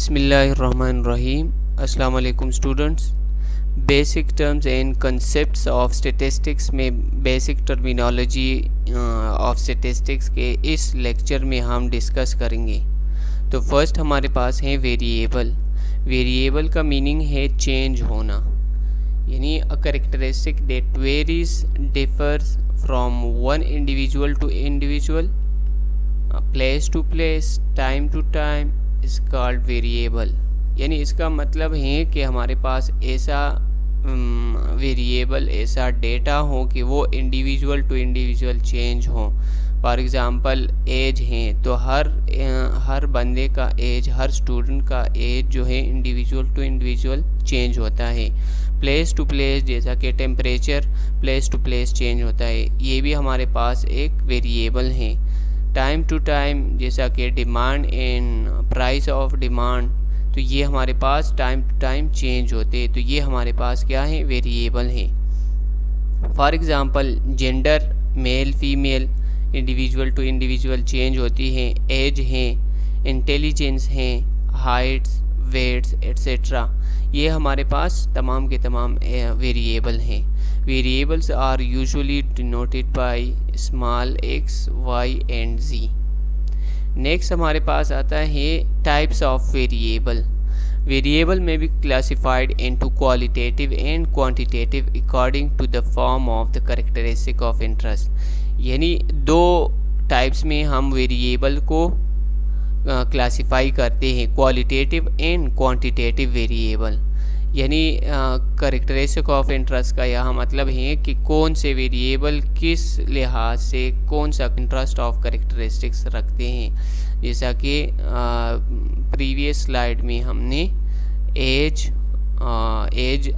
Bismillahirrahmanirrahim. अस्सलाम वालेकुम students. Basic terms and concepts of statistics में बेसिक टर्मिनोलॉजी ऑफ स्टैटिस्टिक्स के इस लेक्चर में हम डिस्कस करेंगे। तो फर्स्ट हमारे पास है वेरिएबल। वेरिएबल का मीनिंग है चेंज होना, यानी a characteristic that varies differs from one individual to individual, place to place, time to time is called variable. यानी इसका मतलब है कि हमारे पास ऐसा वेरिएबल, ऐसा डेटा हो कि वो इंडिविजुअल टू इंडिविजुअल चेंज हो। फॉर एग्ज़ाम्पल एज हैं तो हर बंदे का एज, हर स्टूडेंट का एज जो है इंडिविजुअल टू इंडिविजुअल चेंज होता है। प्लेस टू प्लेस, जैसा कि temperature place to place change होता है, ये भी हमारे पास एक वेरिएबल है। टाइम टू टाइम, जैसा कि demand and price of demand, तो ये हमारे पास टाइम टू टाइम चेंज होते हैं, तो ये हमारे पास क्या है, वेरिएबल है। For example gender, male female, individual to individual change होती हैं। एज है, इंटेलिजेंस है, हाइट्स, वेट्स एट्सेट्रा, ये हमारे पास तमाम के तमाम वेरिएबल हैं। Variables are usually denoted by small x, y and z. Next हमारे पास आता है टाइप्स ऑफ वेरिएबल। वेरिएबल में भी classified into qualitative and quantitative according to the form of the characteristic of interest. यानी दो टाइप्स में हम वेरिएबल को क्लासिफाई करते हैं, क्वालिटेटिव एंड क्वांटिटेटिव वेरिएबल। यानी कैरेक्टरिस्टिक ऑफ इंटरेस्ट का यह मतलब है कि कौन से वेरिएबल किस लिहाज से कौन सा इंटरेस्ट ऑफ कैरेक्टरिस्टिक्स रखते हैं। जैसा कि प्रीवियस स्लाइड में हमने एज,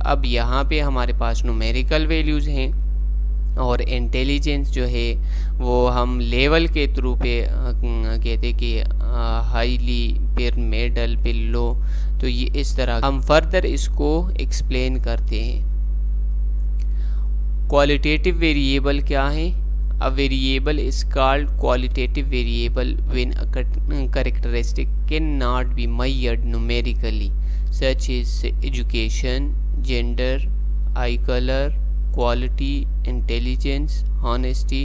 अब यहाँ पे हमारे पास न्यूमेरिकल वैल्यूज़ हैं, और इंटेलिजेंस जो है वो हम लेवल के थ्रू पे कहते कि हाईली, फिर मिडल, फिर लो, तो ये इस तरह हम फर्दर इसको एक्सप्लेन करते हैं। क्वालिटेटिव वेरिएबल क्या है? अ variable is called qualitative variable when a characteristic can not be measured numerically such is education, gender, I colour, quality, intelligence, honesty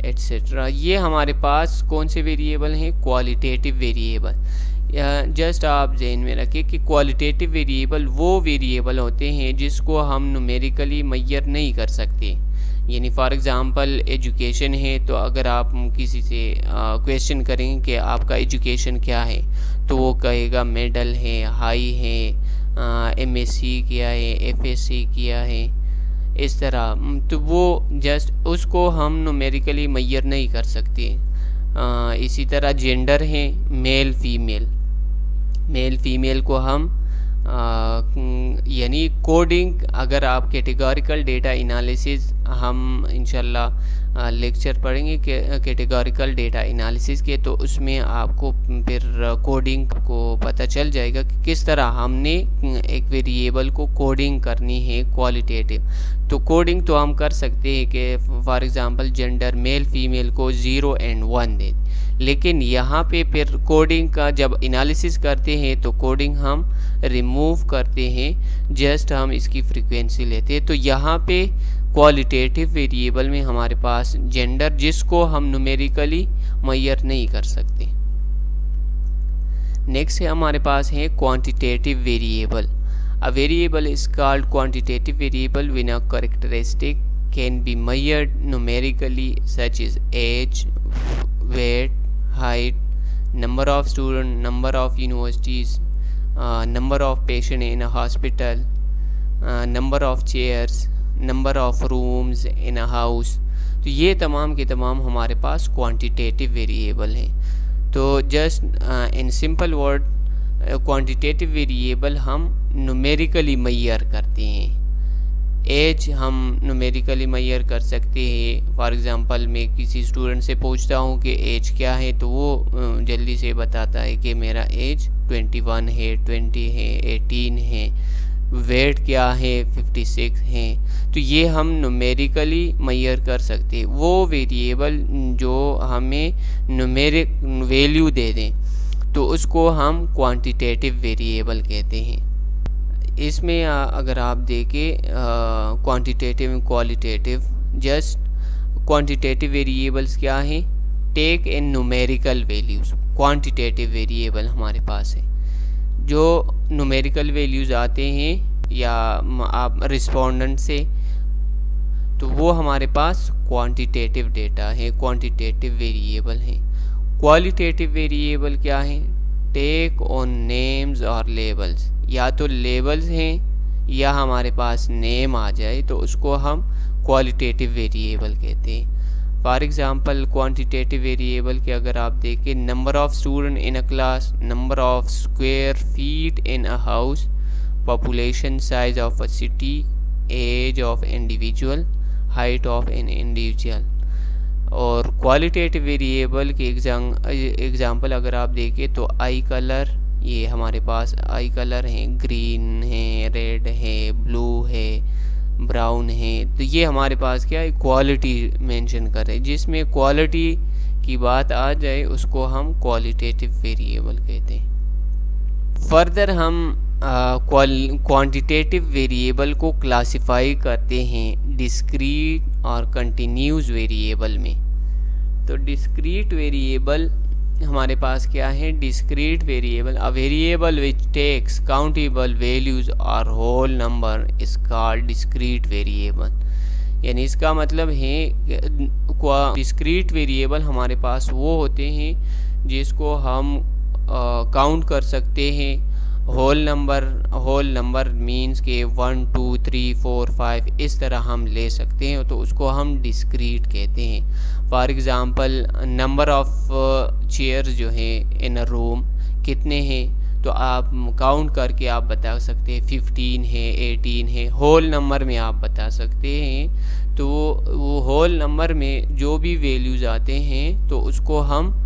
etcetera. ये हमारे पास कौन से वेरिएबल हैं? Qualitative variable. जस्ट आप जहन में रखें कि क्वालिटेटिव वेरिएबल वो वेरिएबल होते हैं जिसको हम न्यूमेरिकली मेजर नहीं कर सकते। यानी फॉर एग्ज़ाम्पल एजुकेशन है, तो अगर आप किसी से क्वेश्चन करेंगे कि आपका एजुकेशन क्या है, तो वो कहेगा मिडल है, हाई है, एमएससी किया है, एफएससी किया है, इस तरह। तो वो जस्ट उसको हम न्यूमेरिकली मेजर नहीं कर सकते। इसी तरह जेंडर है, मेल फीमेल, मेल फीमेल को हम यानी कोडिंग, अगर आप कैटेगोरिकल डेटा एनालिसिस, हम इंशाल्लाह लेक्चर पढ़ेंगे कैटेगोरिकल डेटा एनालिसिस के, तो उसमें आपको फिर कोडिंग को पता चल जाएगा कि किस तरह हमने एक वेरिएबल को कोडिंग करनी है क्वालिटेटिव। तो कोडिंग तो हम कर सकते हैं कि for example gender male female को 0 and 1 दे, लेकिन यहाँ पे फिर कोडिंग का जब एनालिसिस करते हैं तो कोडिंग हम रिमूव करते हैं, जस्ट हम इसकी फ्रीक्वेंसी लेते हैं। तो यहाँ पे क्वालिटेटिव वेरिएबल में हमारे पास जेंडर, जिसको हम न्यूमेरिकली मेजर नहीं कर सकते। नेक्स्ट है हमारे पास है quantitative variable. A variable is called quantitative variable when a characteristic can be measured numerically such is age, weight, height, number of students, number of universities, number of patients in a hospital, number of chairs, number of rooms in a house। तो ये तमाम के तमाम हमारे पास quantitative variable हैं। तो just in simple word, quantitative variable हम numerically major करते हैं। एज हम न्यूमेरिकली मेजर कर सकते हैं। फॉर एग्ज़ाम्पल मैं किसी स्टूडेंट से पूछता हूँ कि एज क्या है, तो वो जल्दी से बताता है कि मेरा एज 21 है, 20 है, 18 है। वेट क्या है? 56 है। तो ये हम न्यूमेरिकली मेजर कर सकते हैं। वो वेरिएबल जो हमें न्यूमेरिक वैल्यू दे दें, तो उसको हम क्वांटिटेटिव वेरिएबल कहते हैं। इसमें अगर आप देखें quantitative and qualitative, just quantitative variables क्या हैं, take in numerical values. Quantitative variable हमारे पास है जो न्यूमेरिकल वैल्यूज़ आते हैं या आप रिस्पोंडेंट से, तो वो हमारे पास क्वांटिटेटिव डेटा है, क्वांटिटेटिव वेरिएबल हैं। क्वालिटेटिव वेरिएबल क्या है, टेक ऑन नेम्स और लेबल्स, या तो लेबल्स हैं या हमारे पास नेम आ जाए तो उसको हम क्वालिटेटिव वेरिएबल कहते हैं। फॉर एग्ज़ाम्पल क्वांटिटेटिव वेरिएबल के अगर आप देखें, number of student in a class, number of square feet in a house, population size of a city, age of individual, height of an individual. और qualitative variable के example अगर आप देखें तो आई कलर, ये हमारे पास आई कलर हैं, ग्रीन है, रेड है, ब्लू है, ब्राउन है। तो ये हमारे पास क्या है, क्वालिटी मेंशन कर रहे हैं। जिसमें क्वालिटी की बात आ जाए उसको हम क्वालिटेटिव वेरिएबल कहते हैं। फर्दर हम क्वांटिटेटिव वेरिएबल को क्लासिफाई करते हैं डिस्क्रीट और कंटिन्यूस वेरिएबल में। तो डिस्क्रीट वेरिएबल हमारे पास क्या है, discrete variable, a variable which takes countable values और whole number is called discrete variable. यानी इसका मतलब है डिस्क्रीट वेरिएबल हमारे पास वो होते हैं जिसको हम काउंट कर सकते हैं। होल नंबर मीन्स के 1 2 3 4 5 इस तरह हम ले सकते हैं, तो उसको हम डिस्क्रीट कहते हैं। For example number of chairs जो है इन अ रूम कितने हैं, तो आप काउंट करके आप बता सकते हैं 15 है, 18 है, होल नंबर में आप बता सकते हैं। तो वो होल नंबर में जो भी वैल्यूज़ आते हैं तो उसको हम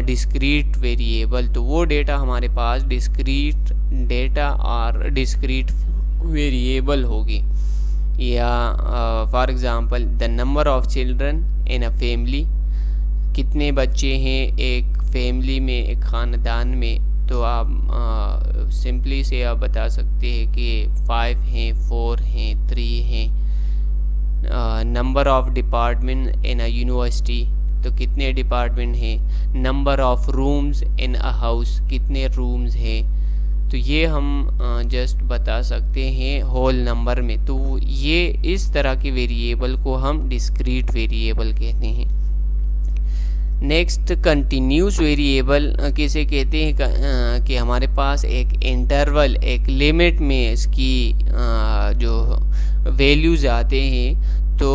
डिस्क्रीट वेरिएबल, तो वो डेटा हमारे पास डिस्क्रीट डेटा और डिस्क्रीट वेरिएबल होगी। या for example the number of children in a family, कितने बच्चे हैं एक फैमिली में, एक ख़ानदान में, तो आप सिंपली से आप बता सकते हैं कि 5 हैं, 4 हैं, 3 हैं। Number of department in a university, तो कितने डिपार्टमेंट हैं। Number of rooms in a house, कितने रूम्स हैं। तो ये हम जस्ट बता सकते हैं होल नंबर में। तो ये इस तरह के वेरिएबल को हम डिस्क्रीट वेरिएबल कहते हैं। नेक्स्ट कंटिन्यूस वेरिएबल किसे कहते हैं कि हमारे पास एक इंटरवल, एक लिमिट में इसकी जो वैल्यूज़ आते हैं तो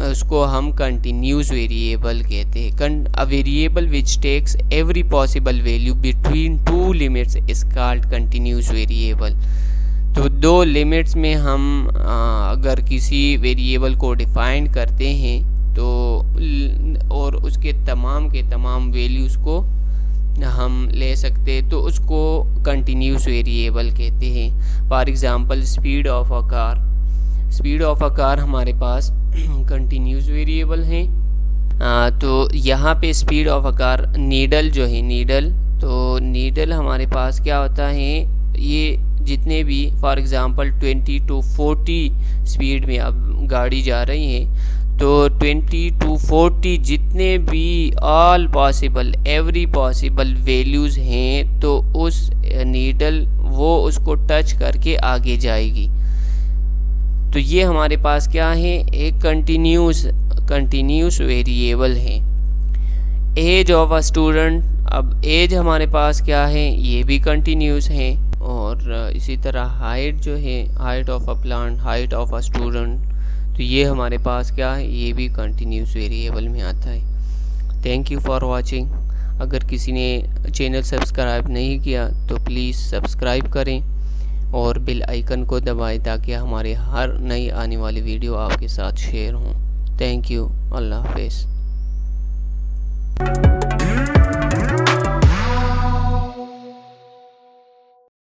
उसको हम कंटिन्यूस वेरिएबल कहते हैं। A variable which takes every possible value between two limits is called continuous variable. तो दो लिमिट्स में हम अगर किसी वेरिएबल को डिफाइन करते हैं तो और उसके तमाम के तमाम वैल्यूज़ को हम ले सकते हैं, तो उसको कंटिन्यूस वेरिएबल कहते हैं। For example speed of a car, speed of a car हमारे पास कंटिन्यूस वेरिएबल हैं। तो यहाँ पे speed of a car, needle जो है, नीडल, तो नीडल हमारे पास क्या होता है, ये जितने भी फॉर एग्ज़ाम्पल 20 to 40 स्पीड में अब गाड़ी जा रही है, तो 20 to 40 जितने भी all possible every possible values हैं तो उस नीडल वो उसको टच करके आगे जाएगी। तो ये हमारे पास क्या है, एक कंटिन्यूस वेरिएबल है। एज ऑफ अ स्टूडेंट, अब एज हमारे पास क्या है, ये भी कंटिन्यूस है। और इसी तरह हाइट जो है, height of a plant, height of a student, तो ये हमारे पास क्या है, ये भी कंटिन्यूस वेरिएबल में आता है। Thank you for watching. अगर किसी ने चैनल सब्सक्राइब नहीं किया तो प्लीज़ सब्सक्राइब करें और बेल आइकन को दबाएं ताकि हमारे हर नई आने वाली वीडियो आपके साथ शेयर हों। Thank you. अल्लाह हाफ़िज़।